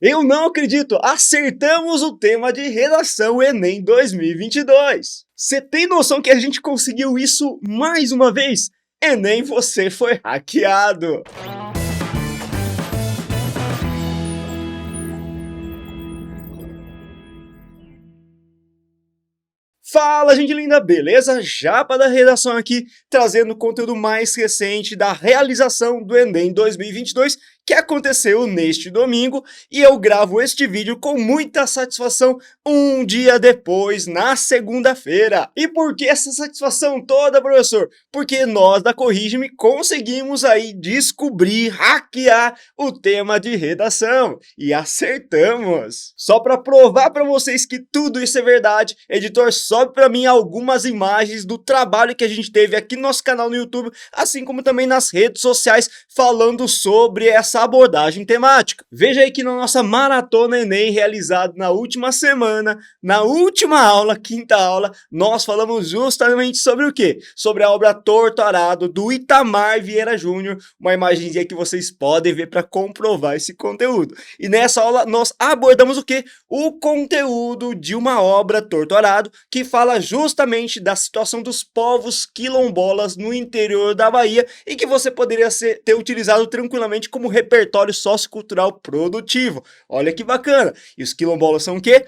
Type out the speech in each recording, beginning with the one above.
Eu não acredito, acertamos o tema de redação Enem 2022. Você tem noção que a gente conseguiu isso mais uma vez? Enem, você foi hackeado. Fala, gente linda, beleza? Japa da redação aqui, trazendo o conteúdo mais recente da realização do Enem 2022, que aconteceu neste domingo, e eu gravo este vídeo com muita satisfação um dia depois, na segunda-feira. E por que essa satisfação toda, professor? Porque nós da Corrige-me conseguimos aí descobrir, hackear o tema de redação, e acertamos. Só para provar para vocês que tudo isso é verdade, editor, sobe para mim algumas imagens do trabalho que a gente teve aqui no nosso canal no YouTube, assim como também nas redes sociais, falando sobre essa abordagem temática. Veja aí que na nossa maratona Enem realizada na última semana, na última aula, quinta aula, nós falamos justamente sobre o quê? Sobre a obra Torto Arado, do Itamar Vieira Júnior, uma imagenzinha que vocês podem ver para comprovar esse conteúdo. E nessa aula nós abordamos o quê? O conteúdo de uma obra Torto Arado, que fala justamente da situação dos povos quilombolas no interior da Bahia e que você poderia ter utilizado tranquilamente como repertório sociocultural produtivo. Olha que bacana! E os quilombolas são o quê?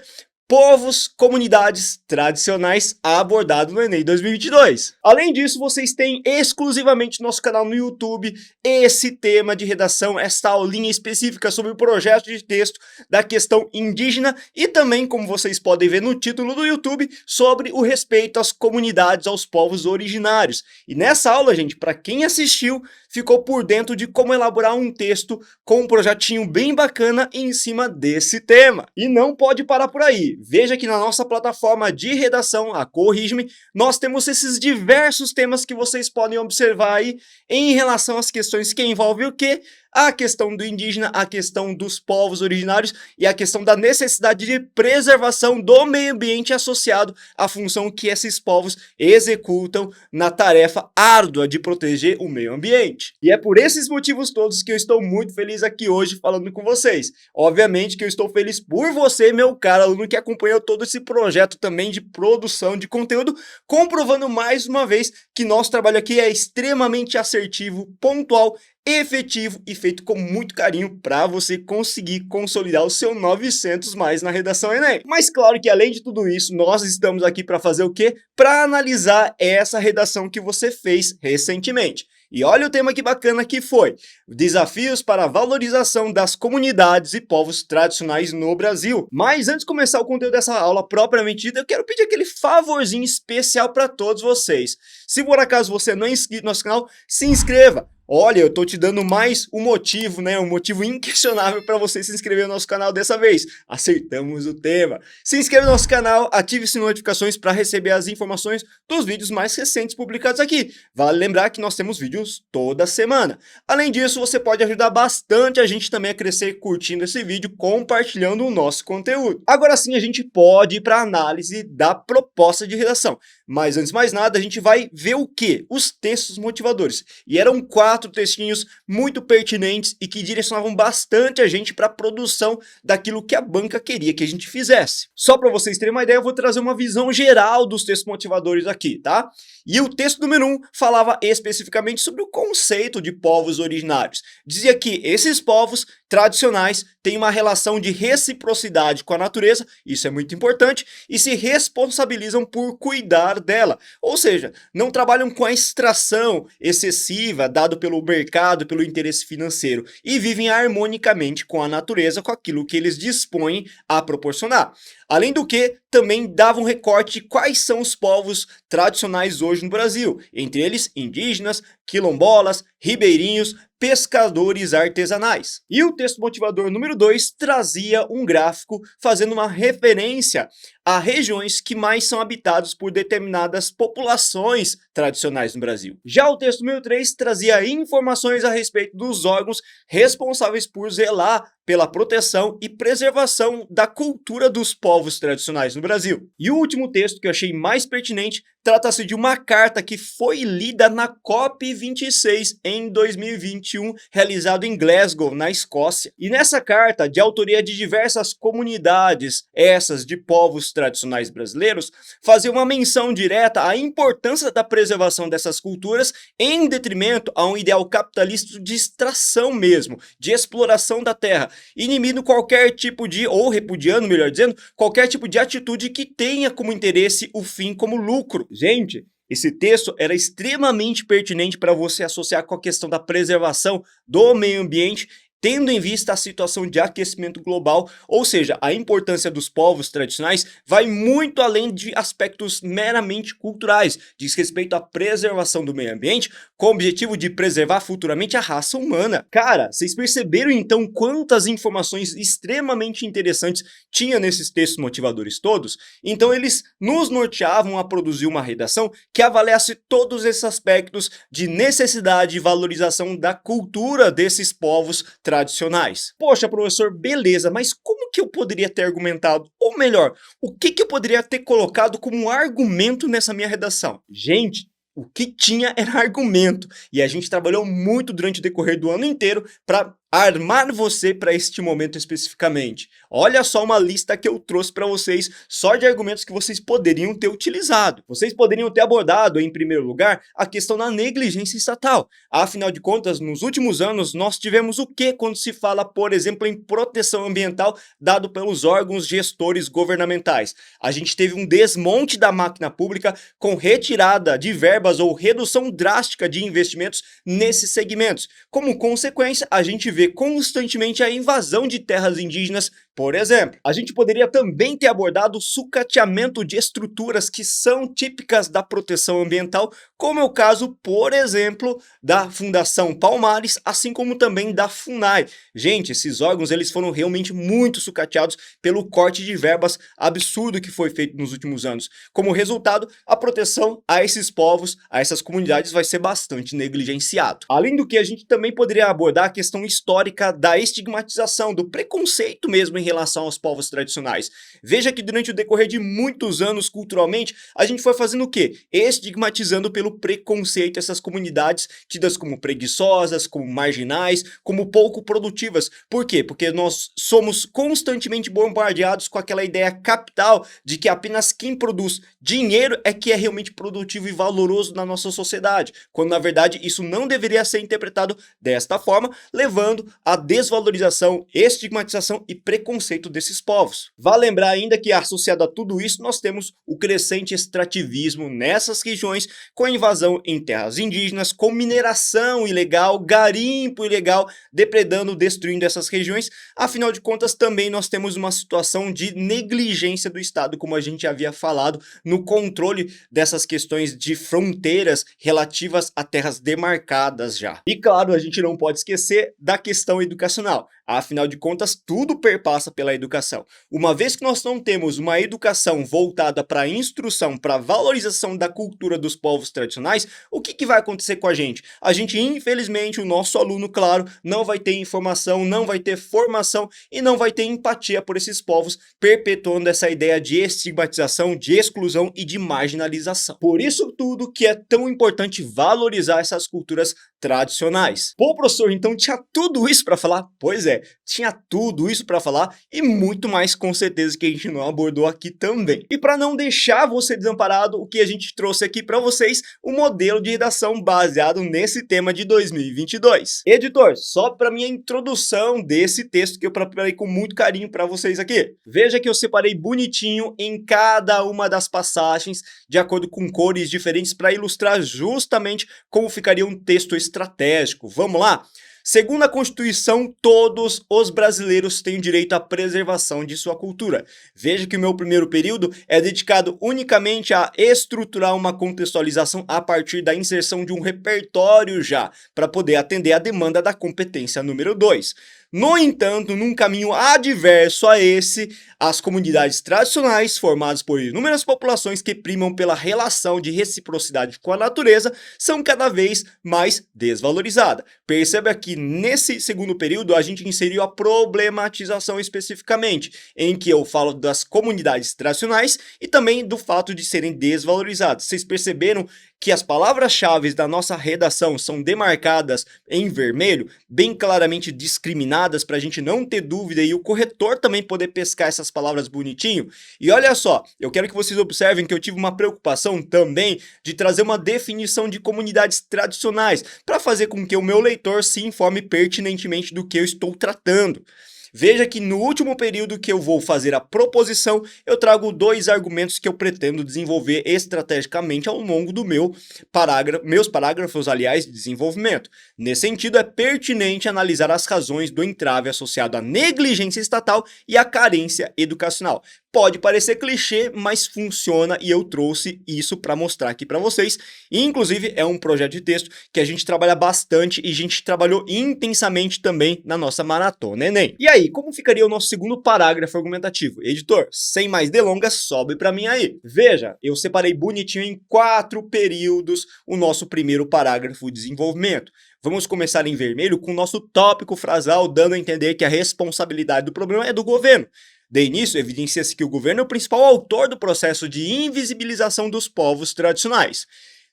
Povos, comunidades tradicionais abordado no Enem 2022. Além disso, vocês têm exclusivamente no nosso canal no YouTube esse tema de redação, esta aulinha específica sobre o projeto de texto da questão indígena e também, como vocês podem ver no título do YouTube, sobre o respeito às comunidades, aos povos originários. E nessa aula, gente, para quem assistiu, ficou por dentro de como elaborar um texto com um projetinho bem bacana em cima desse tema. E não pode parar por aí. Veja que na nossa plataforma de redação, a Corrige-me, nós temos esses diversos temas que vocês podem observar aí em relação às questões que envolvem o quê? A questão do indígena, a questão dos povos originários e a questão da necessidade de preservação do meio ambiente associado à função que esses povos executam na tarefa árdua de proteger o meio ambiente. E é por esses motivos todos que eu estou muito feliz aqui hoje falando com vocês. Obviamente que eu estou feliz por você, meu caro aluno, que acompanhou todo esse projeto também de produção de conteúdo, comprovando mais uma vez que nosso trabalho aqui é extremamente assertivo, pontual, efetivo e feito com muito carinho para você conseguir consolidar o seu 900 mais na redação Enem. Mas claro que além de tudo isso, nós estamos aqui para fazer o quê? Para analisar essa redação que você fez recentemente. E olha o tema que bacana que foi: desafios para a valorização das comunidades e povos tradicionais no Brasil. Mas antes de começar o conteúdo dessa aula propriamente dita, eu quero pedir aquele favorzinho especial para todos vocês. Se por acaso você não é inscrito no nosso canal, se inscreva. Olha, eu tô te dando mais um motivo, né? Um motivo inquestionável para você se inscrever no nosso canal dessa vez. Acertamos o tema. Se inscreva no nosso canal, ative as notificações para receber as informações dos vídeos mais recentes publicados aqui. Vale lembrar que nós temos vídeos toda semana. Além disso, você pode ajudar bastante a gente também a crescer curtindo esse vídeo, compartilhando o nosso conteúdo. Agora sim, a gente pode ir para a análise da proposta de redação. Mas antes de mais nada, a gente vai ver o quê? Os textos motivadores. E eram 4 textinhos muito pertinentes e que direcionavam bastante a gente para a produção daquilo que a banca queria que a gente fizesse. Só para vocês terem uma ideia, eu vou trazer uma visão geral dos textos motivadores aqui, tá? E o texto número 1 falava especificamente sobre o conceito de povos originários. Dizia que esses povos tradicionais têm uma relação de reciprocidade com a natureza, isso é muito importante, e se responsabilizam por cuidar dela. Ou seja, não trabalham com a extração excessiva dado pelo mercado, pelo interesse financeiro, e vivem harmonicamente com a natureza, com aquilo que eles dispõem a proporcionar. Além do que, também dava um recorte de quais são os povos tradicionais hoje no Brasil, entre eles indígenas, quilombolas, ribeirinhos, pescadores artesanais. E o texto motivador número 2 trazia um gráfico fazendo uma referência a regiões que mais são habitadas por determinadas populações tradicionais no Brasil. Já o texto número 3 trazia informações a respeito dos órgãos responsáveis por zelar pela proteção e preservação da cultura dos povos tradicionais no Brasil. E o último texto que eu achei mais pertinente trata-se de uma carta que foi lida na COP26 em 2021, realizado em Glasgow, na Escócia. E nessa carta, de autoria de diversas comunidades, essas de povos tradicionais brasileiros, fazia uma menção direta à importância da preservação dessas culturas em detrimento a um ideal capitalista de extração mesmo, de exploração da terra, inimindo qualquer tipo de, ou repudiando, melhor dizendo, qualquer tipo de atitude que tenha como interesse o fim como lucro. Gente, esse texto era extremamente pertinente para você associar com a questão da preservação do meio ambiente, tendo em vista a situação de aquecimento global, ou seja, a importância dos povos tradicionais vai muito além de aspectos meramente culturais, diz respeito à preservação do meio ambiente, com o objetivo de preservar futuramente a raça humana. Cara, vocês perceberam então quantas informações extremamente interessantes tinha nesses textos motivadores todos? Então eles nos norteavam a produzir uma redação que avaliasse todos esses aspectos de necessidade e valorização da cultura desses povos tradicionais. Poxa, professor, beleza, mas como que eu poderia ter argumentado? Ou melhor, o que eu poderia ter colocado como um argumento nessa minha redação? Gente, o que tinha era argumento. E a gente trabalhou muito durante o decorrer do ano inteiro para armar você para este momento especificamente. Olha só uma lista que eu trouxe para vocês só de argumentos que vocês poderiam ter utilizado. Vocês poderiam ter abordado, em primeiro lugar, a questão da negligência estatal. Afinal de contas, nos últimos anos, nós tivemos o que quando se fala, por exemplo, em proteção ambiental dado pelos órgãos gestores governamentais? A gente teve um desmonte da máquina pública com retirada de verbas ou redução drástica de investimentos nesses segmentos. Como consequência, a gente vê constantemente a invasão de terras indígenas, por exemplo. A gente poderia também ter abordado o sucateamento de estruturas que são típicas da proteção ambiental, como é o caso, por exemplo, da Fundação Palmares, assim como também da FUNAI. Gente, esses órgãos eles foram realmente muito sucateados pelo corte de verbas absurdo que foi feito nos últimos anos. Como resultado, a proteção a esses povos, a essas comunidades vai ser bastante negligenciado. Além do que, a gente também poderia abordar a questão histórica da estigmatização, do preconceito mesmo em relação aos povos tradicionais. Veja que durante o decorrer de muitos anos, culturalmente, a gente foi fazendo o quê? Estigmatizando pelo preconceito essas comunidades tidas como preguiçosas, como marginais, como pouco produtivas. Por quê? Porque nós somos constantemente bombardeados com aquela ideia capital de que apenas quem produz dinheiro é que é realmente produtivo e valoroso na nossa sociedade, quando na verdade isso não deveria ser interpretado desta forma, levando à desvalorização, estigmatização e preconceito desses povos. Vale lembrar ainda que associado a tudo isso nós temos o crescente extrativismo nessas regiões, com a invasão em terras indígenas, com mineração ilegal, garimpo ilegal, depredando, destruindo essas regiões. Afinal de contas, também nós temos uma situação de negligência do Estado, como a gente havia falado, no controle dessas questões de fronteiras relativas a terras demarcadas já. E claro, a gente não pode esquecer da questão educacional. Afinal de contas, tudo perpassa pela educação. Uma vez que nós não temos uma educação voltada para a instrução, para a valorização da cultura dos povos tradicionais, o que vai acontecer com a gente? A gente, infelizmente, o nosso aluno, claro, não vai ter informação, não vai ter formação e não vai ter empatia por esses povos, perpetuando essa ideia de estigmatização, de exclusão e de marginalização. Por isso tudo que é tão importante valorizar essas culturas tradicionais. Pô, professor, então tinha tudo isso para falar? Pois é, tinha tudo isso para falar e muito mais com certeza que a gente não abordou aqui também. E para não deixar você desamparado, o que a gente trouxe aqui para vocês, o modelo de redação baseado nesse tema de 2022. Editor, só para minha introdução desse texto que eu preparei com muito carinho para vocês aqui. Veja que eu separei bonitinho em cada uma das passagens, de acordo com cores diferentes, para ilustrar justamente como ficaria um texto estratégico. Vamos lá? Segundo a Constituição, todos os brasileiros têm direito à preservação de sua cultura. Veja que o meu primeiro período é dedicado unicamente a estruturar uma contextualização a partir da inserção de um repertório já, para poder atender a demanda da competência número 2. No entanto, num caminho adverso a esse, as comunidades tradicionais, formadas por inúmeras populações que primam pela relação de reciprocidade com a natureza, são cada vez mais desvalorizadas. Perceba que nesse segundo período a gente inseriu a problematização especificamente, em que eu falo das comunidades tradicionais e também do fato de serem desvalorizadas. Vocês perceberam que as palavras-chave da nossa redação são demarcadas em vermelho, bem claramente discriminadas para a gente não ter dúvida e o corretor também poder pescar essas palavras bonitinho? E olha só, eu quero que vocês observem que eu tive uma preocupação também de trazer uma definição de comunidades tradicionais para fazer com que o meu leitor se informe pertinentemente do que eu estou tratando. Veja que no último período que eu vou fazer a proposição, eu trago dois argumentos que eu pretendo desenvolver estrategicamente ao longo do meus parágrafos, aliás, de desenvolvimento. Nesse sentido, é pertinente analisar as razões do entrave associado à negligência estatal e à carência educacional. Pode parecer clichê, mas funciona e eu trouxe isso para mostrar aqui para vocês. E, inclusive, é um projeto de texto que a gente trabalha bastante e a gente trabalhou intensamente também na nossa maratona Enem. E aí, como ficaria o nosso segundo parágrafo argumentativo? Editor, sem mais delongas, sobe para mim aí. Veja, eu separei bonitinho em 4 períodos o nosso primeiro parágrafo de desenvolvimento. Vamos começar em vermelho com o nosso tópico frasal, dando a entender que a responsabilidade do problema é do governo. De início, evidencia-se que o governo é o principal autor do processo de invisibilização dos povos tradicionais.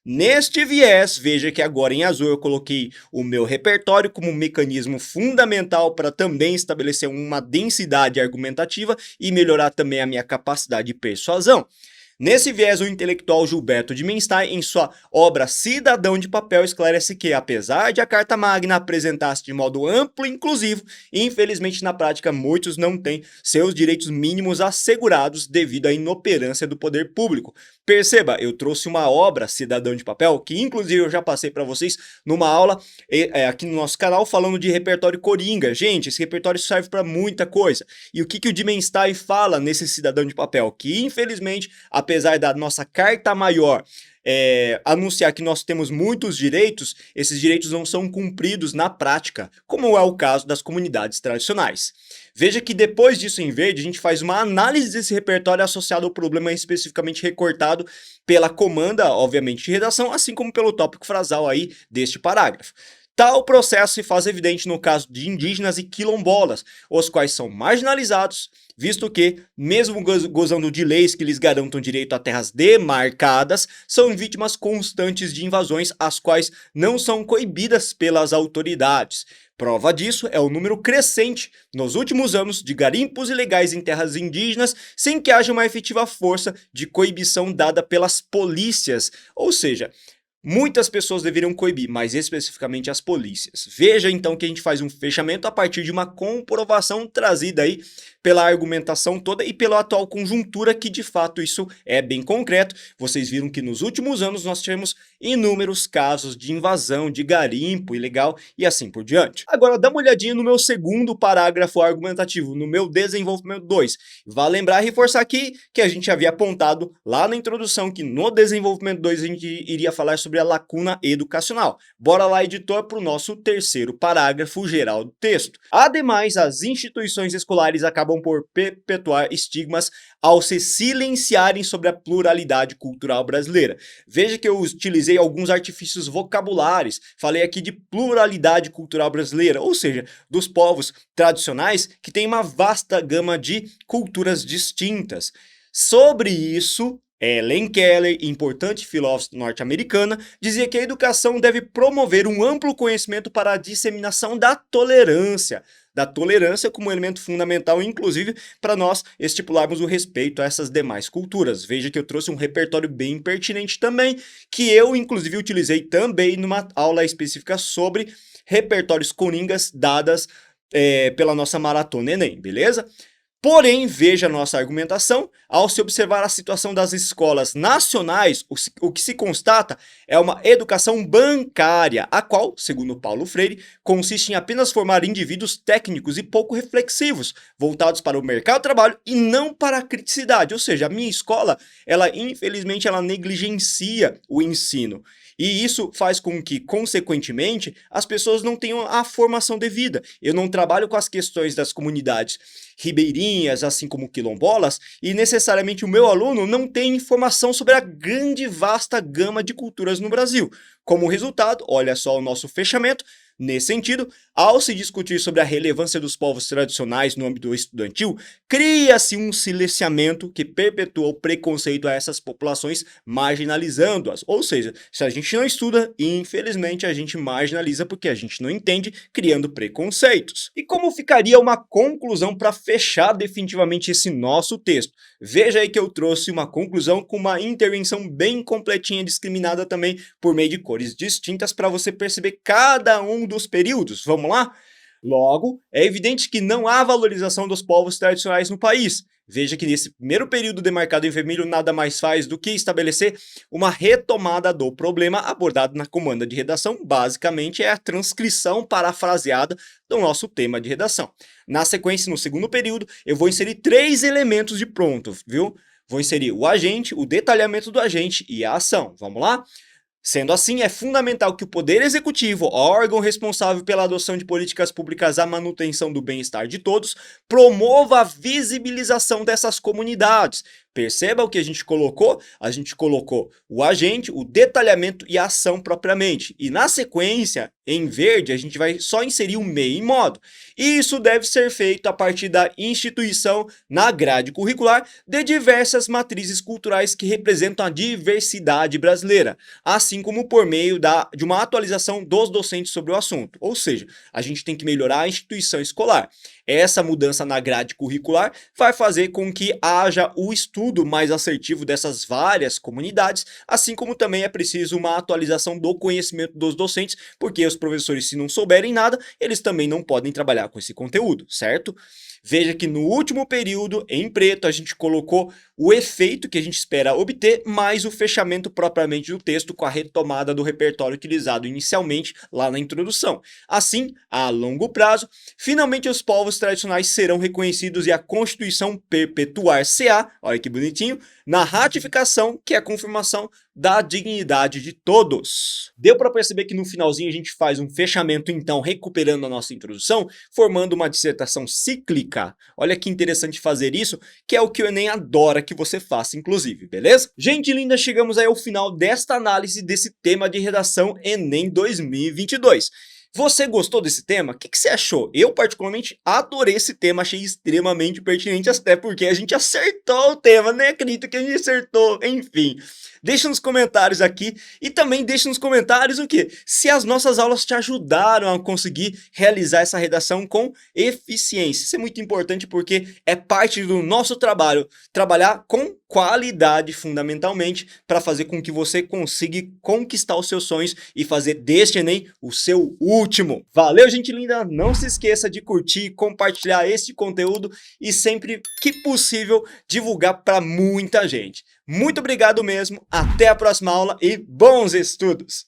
Neste viés, veja que agora em azul eu coloquei o meu repertório como um mecanismo fundamental para também estabelecer uma densidade argumentativa e melhorar também a minha capacidade de persuasão. Nesse viés, o intelectual Gilberto de Menstein, em sua obra Cidadão de Papel, esclarece que, apesar de a Carta Magna apresentar-se de modo amplo e inclusivo, infelizmente na prática muitos não têm seus direitos mínimos assegurados devido à inoperância do poder público. Perceba, eu trouxe uma obra Cidadão de Papel, que inclusive eu já passei para vocês numa aula aqui no nosso canal falando de repertório coringa. Gente, esse repertório serve para muita coisa. E o que o de Menstein fala nesse Cidadão de Papel? Que infelizmente, apesar da nossa carta maior anunciar que nós temos muitos direitos, esses direitos não são cumpridos na prática, como é o caso das comunidades tradicionais. Veja que depois disso em verde, a gente faz uma análise desse repertório associado ao problema especificamente recortado pela comanda, obviamente, de redação, assim como pelo tópico frasal aí deste parágrafo. Tal processo se faz evidente no caso de indígenas e quilombolas, os quais são marginalizados, visto que, mesmo gozando de leis que lhes garantam direito a terras demarcadas, são vítimas constantes de invasões, as quais não são coibidas pelas autoridades. Prova disso é o número crescente, nos últimos anos, de garimpos ilegais em terras indígenas, sem que haja uma efetiva força de coibição dada pelas polícias, ou seja, muitas pessoas deveriam coibir, mas especificamente as polícias. Veja então que a gente faz um fechamento a partir de uma comprovação trazida aí pela argumentação toda e pela atual conjuntura, que de fato isso é bem concreto. Vocês viram que nos últimos anos nós tivemos inúmeros casos de invasão, de garimpo ilegal e assim por diante. Agora dá uma olhadinha no meu segundo parágrafo argumentativo, no meu desenvolvimento 2. Vale lembrar e reforçar aqui que a gente havia apontado lá na introdução que no desenvolvimento 2 a gente iria falar sobre a lacuna educacional. Bora lá, editor, para o nosso terceiro parágrafo geral do texto. Ademais, as instituições escolares acabam por perpetuar estigmas ao se silenciarem sobre a pluralidade cultural brasileira. Veja que eu utilizei alguns artifícios vocabulares, falei aqui de pluralidade cultural brasileira, ou seja, dos povos tradicionais que têm uma vasta gama de culturas distintas. Sobre isso, Helen Keller, importante filósofa norte-americana, dizia que a educação deve promover um amplo conhecimento para a disseminação da tolerância como elemento fundamental, inclusive, para nós estipularmos o respeito a essas demais culturas. Veja que eu trouxe um repertório bem pertinente também, que eu, inclusive, utilizei também numa aula específica sobre repertórios coringas dadas pela nossa maratona Enem, beleza? Porém, veja a nossa argumentação, ao se observar a situação das escolas nacionais, o que se constata é uma educação bancária, a qual, segundo Paulo Freire, consiste em apenas formar indivíduos técnicos e pouco reflexivos, voltados para o mercado de trabalho e não para a criticidade. Ou seja, a minha escola, infelizmente, ela negligencia o ensino. E isso faz com que, consequentemente, as pessoas não tenham a formação devida. Eu não trabalho com as questões das comunidades ribeirinhas, assim como quilombolas, e necessariamente o meu aluno não tem informação sobre a grande e vasta gama de culturas no Brasil. Como resultado, olha só o nosso fechamento. Nesse sentido, ao se discutir sobre a relevância dos povos tradicionais no âmbito estudantil, cria-se um silenciamento que perpetua o preconceito a essas populações, marginalizando-as. Ou seja, se a gente não estuda, infelizmente a gente marginaliza porque a gente não entende, criando preconceitos. E como ficaria uma conclusão para fechar definitivamente esse nosso texto? Veja aí que eu trouxe uma conclusão com uma intervenção bem completinha, discriminada também por meio de cores distintas para você perceber cada um dos períodos. Vamos lá? Logo, é evidente que não há valorização dos povos tradicionais no país. Veja que nesse primeiro período demarcado em vermelho nada mais faz do que estabelecer uma retomada do problema abordado na comanda de redação. Basicamente é a transcrição parafraseada do nosso tema de redação. Na sequência, no segundo período, eu vou inserir 3 elementos de pronto, viu? Vou inserir o agente, o detalhamento do agente e a ação. Vamos lá? Sendo assim, é fundamental que o Poder Executivo, órgão responsável pela adoção de políticas públicas à manutenção do bem-estar de todos, promova a visibilização dessas comunidades. Perceba o que a gente colocou? A gente colocou o agente, o detalhamento e a ação propriamente. E na sequência, em verde, a gente vai só inserir o meio e modo. E isso deve ser feito a partir da instituição na grade curricular de diversas matrizes culturais que representam a diversidade brasileira, assim como por meio de uma atualização dos docentes sobre o assunto. Ou seja, a gente tem que melhorar a instituição escolar. Essa mudança na grade curricular vai fazer com que haja o estudo mais assertivo dessas várias comunidades, assim como também é preciso uma atualização do conhecimento dos docentes, porque os professores, se não souberem nada, eles também não podem trabalhar com esse conteúdo, certo? Veja que no último período, em preto, a gente colocou o efeito que a gente espera obter, mais o fechamento propriamente do texto com a retomada do repertório utilizado inicialmente lá na introdução. Assim, a longo prazo, finalmente os povos tradicionais serão reconhecidos e a Constituição perpetuar-se-á, olha que bonitinho, na ratificação, que é a confirmação da dignidade de todos. Deu para perceber que no finalzinho a gente faz um fechamento, então, recuperando a nossa introdução, formando uma dissertação cíclica. Olha que interessante fazer isso, que é o que o Enem adora que você faça, inclusive, beleza? Gente linda, chegamos aí ao final desta análise desse tema de redação Enem 2022. Você gostou desse tema? O que você achou? Eu particularmente adorei esse tema, achei extremamente pertinente, até porque a gente acertou o tema, nem acredito que a gente acertou, enfim. Deixa nos comentários aqui e também deixa nos comentários o quê? Se as nossas aulas te ajudaram a conseguir realizar essa redação com eficiência. Isso é muito importante porque é parte do nosso trabalho, trabalhar com qualidade fundamentalmente para fazer com que você consiga conquistar os seus sonhos e fazer deste Enem o seu último. Valeu, gente linda! Não se esqueça de curtir, compartilhar este conteúdo e sempre que possível divulgar para muita gente. Muito obrigado mesmo, até a próxima aula e bons estudos!